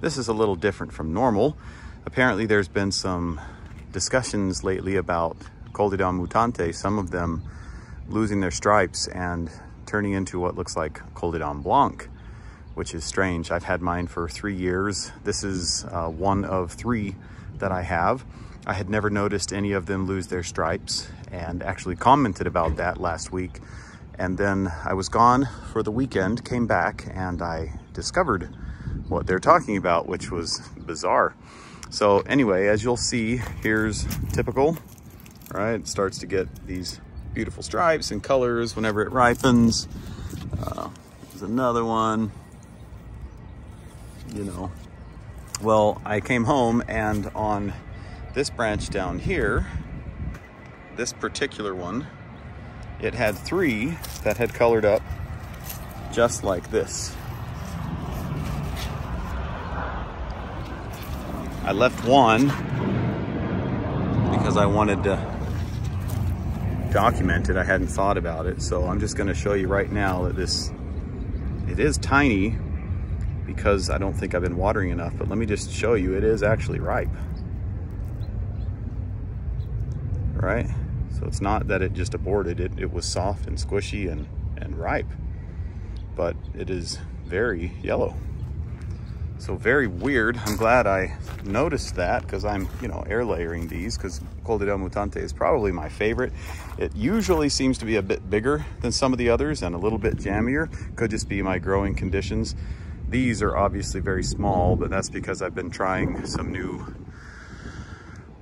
this is a little different from normal. Apparently there's been some discussions lately about Coll Mutante, some of them losing their stripes and turning into what looks like Coll Blanc, which is strange. I've had mine for 3 years. This is one of 3 that I have. I had never noticed any of them lose their stripes and actually commented about that last week. And then I was gone for the weekend, came back, and I discovered what they're talking about, which was bizarre. So anyway, as you'll see, here's typical, right? It starts to get these beautiful stripes and colors whenever it ripens. There's another one, you know. Well, I came home and on this branch down here, this particular one, it had 3 that had colored up just like this. I left one because I wanted to document it. I hadn't thought about it, so I'm just going to show you right now that it is tiny because I don't think I've been watering enough, but let me just show you, it is actually ripe. Right? So it's not that it just aborted, it was soft and squishy and ripe, but it is very yellow. So very weird. I'm glad I noticed that because I'm, you know, air layering these because Coll Mutante is probably my favorite. It usually seems to be a bit bigger than some of the others and a little bit jammier. Could just be my growing conditions. These are obviously very small, but that's because I've been trying some new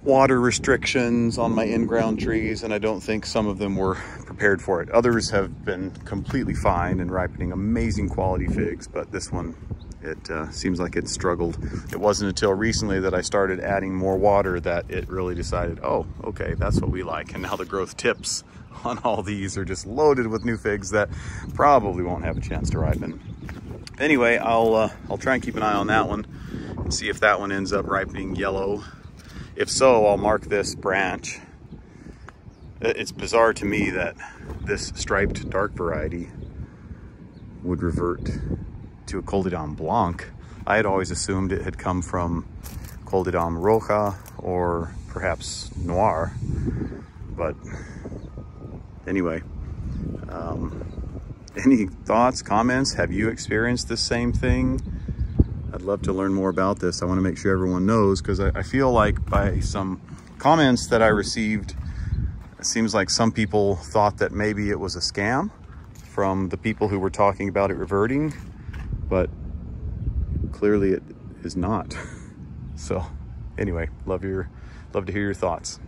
water restrictions on my in-ground trees, and I don't think some of them were prepared for it. Others have been completely fine and ripening amazing quality figs, but this one, it seems like it struggled. It wasn't until recently that I started adding more water that it really decided, oh, okay, that's what we like. And now the growth tips on all these are just loaded with new figs that probably won't have a chance to ripen. Anyway, I'll try and keep an eye on that one and see if that one ends up ripening yellow. If so, I'll mark this branch. It's bizarre to me that this striped dark variety would revert to a Coll Blanc. I had always assumed it had come from Coll Roja or perhaps Noir. But anyway, any thoughts, comments? Have you experienced the same thing? I'd love to learn more about this. I want to make sure everyone knows, because I feel like by some comments that I received, it seems like some people thought that maybe it was a scam from the people who were talking about it reverting, but clearly it is not. So anyway, love to hear your thoughts.